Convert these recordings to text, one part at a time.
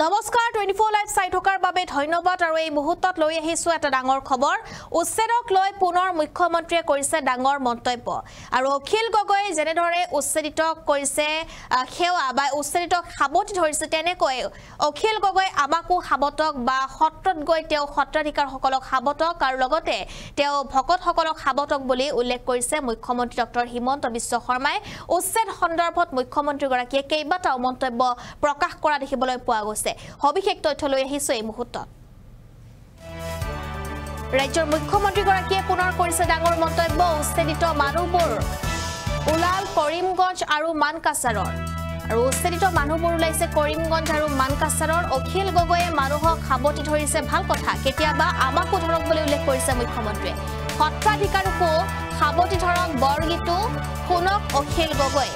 নমস্কাৰ 24 লাইভ চাই থকাৰ বাবে ধন্যবাদ আৰু এই মুহূৰ্তত লৈ আহিছো এটা ডাঙৰ খবৰ উচ্ছেদক লৈ পুনৰ মুখ্যমন্ত্ৰীয়ে কৰিছে ডাঙৰ মন্তব্য আৰু অখিল গগৈ যেনেদৰে উচ্ছেদিত কৰিছে খেৱা বা উচ্ছেদিতক সাবতি ধৰিছে তেনেকৈ অখিল গগৈ আমাকো সাবতক বা সত্ৰত গৈ তেও সত্ৰাধিকাৰ সকলক সাবতক আৰু লগতে তেও ভকত সকলক সাবতক বুলি উল্লেখ কৰিছে মুখ্যমন্ত্ৰী ডক্টৰ হিমন্ত বিশ্ব শৰ্মাই উচ্ছেদ সন্দৰ্ভত মুখ্যমন্ত্ৰী গৰাকীয়ে কেইবাটাও মন্তব্য প্ৰকাশ কৰা দেখিবলৈ পোৱা গৈছে হবিশেষ তথ্য লৈ আহিছে এই মুহূৰ্তত ৰাজ্যৰ মুখ্যমন্ত্ৰী গৰাকীয়ে পুনৰ কৰিছে ডাঙৰ মন্তব্য উচ্ছেদিত মানুহবোৰ উলাল কৰিমগঞ্জ আৰু মানকাছাৰৰ আৰু উচ্ছেদিত মানুহবোৰ ওলাইছে কৰিমগঞ্জ আৰু মানকাছাৰৰ অখিল গগৈয়ে মানুহক সাবতি ধৰিছে ভাল কথা কেতিয়াবা আমাকো ধৰক বুলি উল্লেখ কৰিছে মুখ্যমন্ত্ৰীয়ে সত্ৰাধিকাৰকো সাবতি ধৰক বৰগীতো শুনক অখিল গগৈ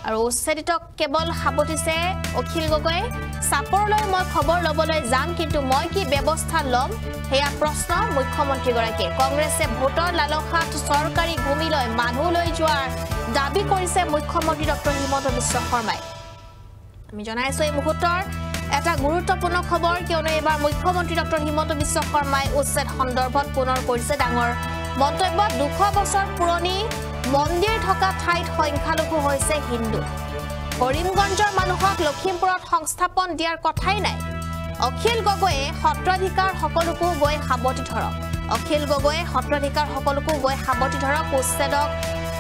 আৰু উচ্ছেদিতক কেৱল সাবতিছে অখিল গগৈ সাপৰলৈ মই খবৰ লবলৈ যাম কিন্তু মই কি ব্যৱস্থা লম হেয়া প্ৰশ্ন মুখ্যমন্ত্ৰী গৰাকী কংগ্ৰেছে ভোটৰ লালসাত চৰকাৰী ভূমিলৈ মানুহ লৈ যোৱাৰ দাবী কৰিছে মুখ্যমন্ত্ৰী ডক্টৰ হিমন্ত বিশ্ব শৰ্মাই আমি জনাইছো এই মুহূৰ্তৰ এটা গুৰুত্বপূৰ্ণ খবৰ কিয়নো এবাৰ মুখ্যমন্ত্ৰী ডক্টৰ হিমন্ত বিশ্ব শৰ্মাই উচ্ছেদ সন্দৰ্ভত পুনৰ কৰিছে ডাঙৰ মন্তব্য 200 বছৰ পুৰণি মন্দিৰ থকা ঠাইত সংখ্যালঘু হৈছে হিন্দু কৰিমগঞ্জৰ মানুহক লখিমপুৰত সংস্থাপন দিয়াৰ কথাই নাই অখিল গগৈয়ে সত্ৰাধিকাৰ সকলকো গৈ সাবতি ধৰক অখিল গগৈয়ে সত্ৰাধিকাৰ সকলকো গৈ সাবতি ধৰক উচ্ছেদক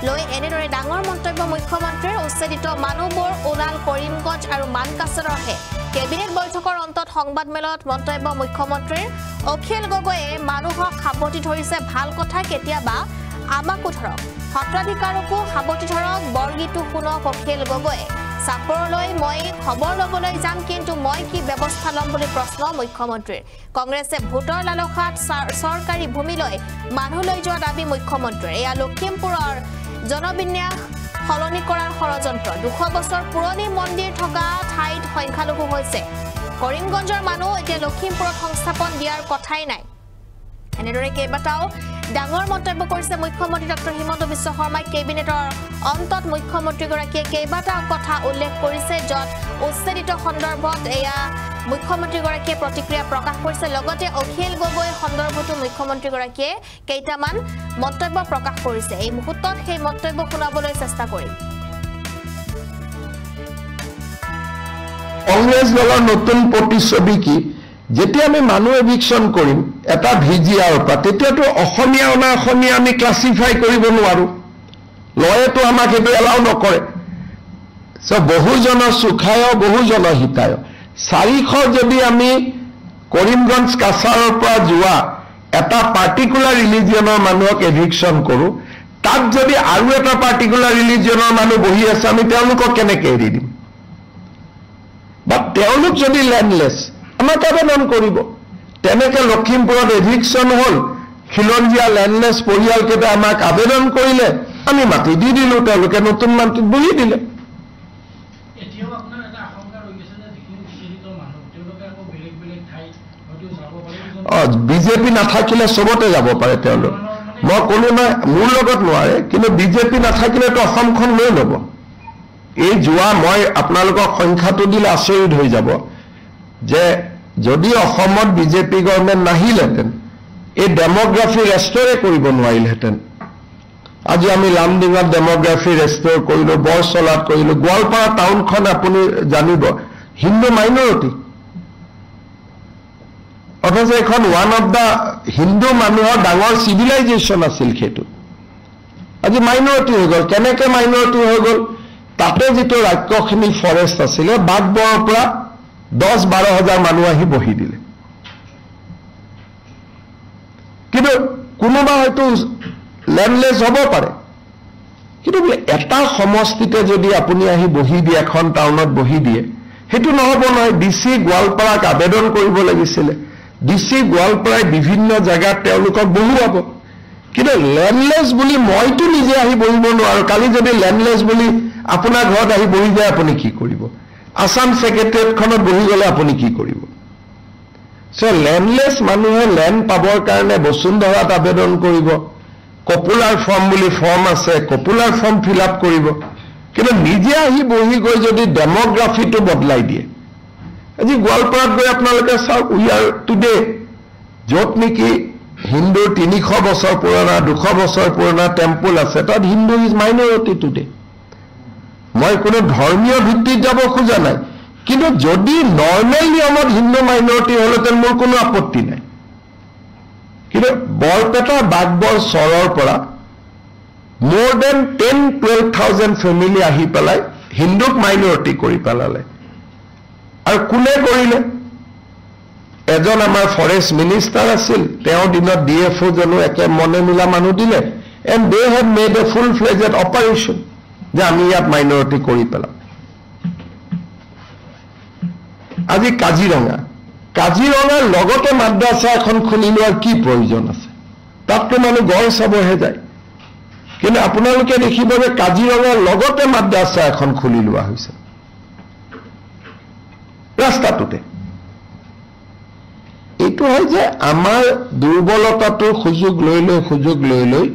লৈ এনেদৰে ডাঙৰ মন্তব্য মুখ্যমন্ত্ৰীৰ উচ্ছেদিত মানুহবোৰ ওলাল কৰিমগঞ্জ আৰু মানকাছাৰৰহে কেবিনেট বৈঠকৰ অন্তত সংবাদমেলত মন্তব্য মুখ্যমন্ত্ৰীৰ অখিল গগৈয়ে মানুহক সাবতি ধৰিছে ভাল কথা কেতিয়াবা আমাকো ধৰক সত্ৰাধিকাৰকো সাবতি ধৰক বৰগীতো শুনক অখিল গগৈয়ে সাপৰলৈ মই খবৰ লবলৈ যাম কিন্তু মই কি ব্যৱস্থা লম বুলি প্ৰশ্ন মুখ্যমন্ত্ৰীৰ কংগ্ৰেছে ভোটৰ লালসাত চৰকাৰী ভূমিলৈ মানুহ লৈ যোৱা দাবী মুখ্যমন্ত্ৰীৰ এয়া লখিমপুৰৰ জনবিন্যাস সলনি কৰাৰ ষড়যন্ত্ৰ 200 বছৰ পুৰণি মন্দিৰ থকা ঠাইত সংখ্যালঘু হৈছে কৰিমগঞ্জৰ মানুহ এতিয়া লখিমপুৰত সংস্থাপন দিয়াৰ কথাই নাই এনেদৰে কেইবাটাও ডাঙৰ মন্তব্য কৰিছে মুখ্যমন্ত্ৰী ডক্টৰ হিমন্ত বিশ্ব শৰ্মাই কেবিনেটৰ অন্তত মুখ্যমন্ত্ৰী গৰাকীয়ে কেইবাটাও কথা উল্লেখ কৰিছে যত উচ্ছেদিত সন্দৰ্ভত এয়া মুখ্যমন্ত্ৰী গৰাকীয়ে প্ৰতিক্ৰিয়া প্ৰকাশ কৰিছে লগতে অখিল গগৈ সন্দৰ্ভতো মুখ্যমন্ত্ৰী গৰাকীয়ে কেইটামান মন্তব্য প্ৰকাশ কৰিছে এই মুহূৰ্তত সেই মন্তব্য শুনাবলৈ চেষ্টা কৰিম কংগ্ৰেছ দলৰ নতুন প্ৰতিচ্ছবি কি যেতিয়া আমি মানুহ এভিকশন কৰিম এটা ভিজিআৰ পৰা তেতিয়াতো অসমীয়া অনা অসমীয়া আমি ক্লাসিফাই কৰিব নোৱাৰো লয়েতো আমাক এটো এলাও নকৰে বহুজন সুখায় বহুজন হিতায় 400 যদি আমি কৰিমগঞ্জ কাছাৰৰ পৰা যোৱা এটা পাৰ্টিকুলাৰ ৰিলিজিয়নৰ মানুহক এভিকশন কৰো তাত যদি আৰু এটা পাৰ্টিকুলাৰ ৰিলিজিয়নৰ মানুহ বহি আছে আমি তেওঁলোকক কেনেকৈ এৰি দিম বা তেওঁলোক যদি ল্যান্ডলেস আমাক আবেদন কৰিব তেনেকে লখিমপুৰত এভিকশন হল খিলঞ্জিয়া ল্যান্ডলেস পৰিয়ালকেইটা আমাক আবেদন কৰিলে আমি মাটি দি দিলো তেওঁলোকে নতুন মাটিত বহি দিলে এতিয়াও আপোনাৰ এটা আশংকা হৈ গৈছে যে যিখিনি উচ্ছেদিত মানুহ তেওঁলোকে আকৌ বেলেগ বেলেগ ঠাইত হয়তো যাব পাৰে বিজেপি নাথাকিলে সবতে যাব পাৰে তেওঁলোক মই কোনো নাই মোৰ লগত নোৱাৰে কিন্তু বিজেপি নাথাকিলেতো অসমখন লৈ ল'ব এই যোৱা মই আপোনালোকক সংখ্যাটো দিলে আচৰিত হৈ যাব যে যদি অসমত বিজেপি গভৰ্ণমেণ্ট নাহিলেহেঁতেন এই ডেমোগ্ৰাফি ৰেষ্টৰে কৰিব নোৱাৰিলেহেঁতেন আজি আমি লামডিঙত ডেমোগ্ৰাফি ৰেষ্টৰ কৰিলো বৰচলাত কৰিলো গোৱালপাৰা টাউনখন আপুনি জানিব হিন্দু মাইনৰিটি অথচ এখন ওৱান অফ দা হিন্দু মানুহৰ ডাঙৰ চিভিলাইজেশ্যন আছিল সেইটো আজি মাইনৰিটি হৈ গ'ল কেনেকৈ মাইনৰিটি হৈ গ'ল তাতে যিটো ৰাজ্যখিনি ফৰেষ্ট আছিলে বাঘবৰৰ পৰা 10-12 হাজাৰ মানুহ আহি বহি দিলে কিন্তু কোনোবা হয়তো ল্যান্ডলেস হ'ব পাৰে কিন্তু এটা সমষ্টিতে যদি আপুনি আহি বহি দিয়ে এখন টাউনত বহি দিয়ে সেইটো নহ'ব নহয় ডিসি গোৱালপাৰাক আবেদন কৰিব লাগিছিলে ডিসি গোৱালপাৰাই বিভিন্ন জায়গাত তেওঁলোকক বহুৱাব কিন্তু ল্যান্ডলেস বুলি মইতো নিজে আহি বহিব নোৱাৰো কালি যদি ল্যান্ডলেস বুলি আপোনাৰ ঘৰত আহি বহি যায় আপুনি কি কৰিব আসাম সেক্ৰেটাৰিয়েটখনত বহি গলে আপুনি কি কৰিব সো ল্যান্ডলেস মানুহে ল্যান্ড পাবৰ কাৰণে বসুন্ধৰাত আবেদন কৰিব পপুলাৰ ফৰ্ম বুলি ফৰ্ম আছে পপুলাৰ ফৰ্ম ফিল আপ কৰিব কিন্তু নিজে আহি বহি গৈ যদি ডেমোগ্ৰাফিটো বদলাই দিয়ে আজি গোৱালপাৰাত গৈ আপোনালোকে চাওক উই আৰ টুডে য'ত নেকি হিন্দুৰ 300 বছৰ পুৰণা 200 বছৰ পুৰণা টেম্পল আছে তাত হিন্দু ইজ মাইনৰিটি টুডে মই কোনো ধৰ্মীয় ভিত্তিত যাব খোজা নাই কিন্তু যদি নৰ্মেল নিয়মত হিন্দু মাইনৰিটি হ'লেতেন মোৰ কোনো আপত্তি নাই কিন্তু বৰপেটা বাগবৰ চৰৰ পৰা more than 10-12,000 ফেমিলি আহি পেলাই হিন্দুক মাইনৰিটি কৰি পেলালে আৰু কোনে কৰিলে এজন আমাৰ ফৰেষ্ট মিনিষ্টাৰ আছিল তেওঁৰ দিনত ডিএফও জনো একে মনে মিলা মানুহ দিলে and they have made a full-fledged operation যে আমি ইয়াত মাইনৰিটি কৰি পেলাম আজি কাজিৰঙাৰ লগতে মাদ্ৰাছা এখন খুলি লোৱাৰ কি প্ৰয়োজন আছে তাততো মানুহ গড় চাবহে যায় কিন্তু আপোনালোকে দেখিব যে কাজিৰঙাৰ লগতে মাদ্ৰাছা এখন খুলি লোৱা হৈছে ৰাস্তাটোতে এইটো হয় যে আমাৰ দুৰ্বলতাটোৰ সুযোগ লৈ লৈ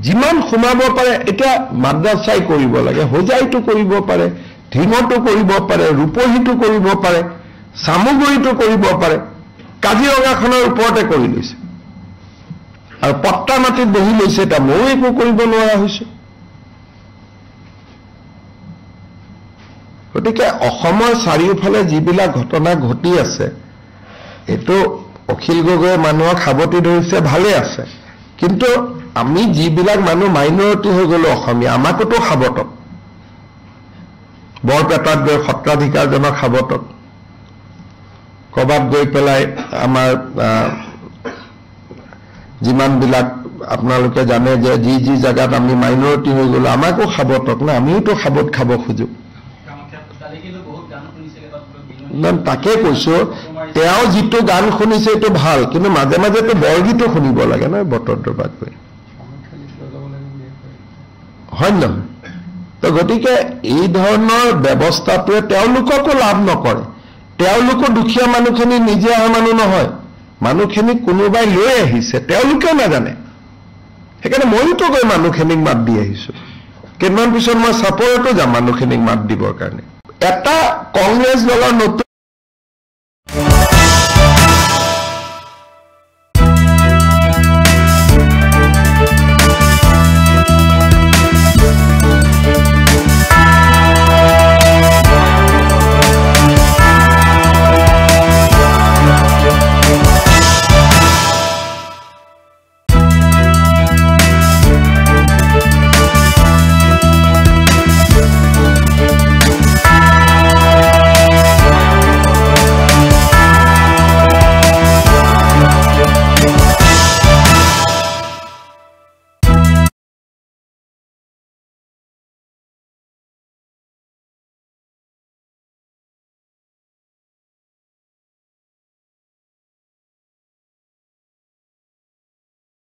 যিমান সোমাব পাৰে এটা মাদ্ৰাছাই কৰিব লাগে হোজাইটো কৰিব পাৰে ঢিঙটো কৰিব পাৰে ৰূপহীটো কৰিব পাৰে সামগুৰিটো কৰিব পাৰে কাজিৰঙাখনৰ ওপৰতে কৰি লৈছে আৰু পট্টা মাটিত বহি লৈছে এটা ময়ো একো কৰিব নোৱাৰা হৈছে গতিকে অসমৰ চাৰিওফালে যিবিলাক ঘটনা ঘটি আছে এইটো অখিল গগৈয়ে মানুহক সাৱটি ধৰিছে ভালে আছে কিন্তু আমি যিবিলাক মানুহ মাইনৰিটি হৈ গ'লো অসমীয়া আমাকোতো সাৱটক বৰপেটাত গৈ সত্ৰাধিকাৰজনক সাৱটক কবাত গৈ পেলাই আমাৰ যিমানবিলাক আপোনালোকে জানে যে যি জায়গাত আমি মাইনৰিটি হৈ গ'লো আমাকো সাৱটক না আমিওতো সাৱট খাব খোজো তাকে কৈছো তেওঁ যিটো গান শুনিছে এইটো ভাল কিন্তু মাজে মাজেতো বৰগীতো শুনিব লাগে নহয় বতৰটোৰ বাগৈ হয় নহয় তো গতিকে এই ধৰণৰ ব্যৱস্থাটোৱে তেওঁলোককো লাভ নকৰে তেওঁলোকো দুখীয়া মানুহখিনি নিজে অহা মানুহ নহয় মানুহখিনি কোনোবাই লৈ আহিছে তেওঁলোকেও নাজানে সেইকাৰণে মইতো গৈ মানুহখিনিক মাত দি আহিছো কেইদিনমান পিছত মই চাপৰতো যাম মানুহখিনিক মাত দিবৰ কাৰণে এটা কংগ্ৰেছ দলৰ নতুন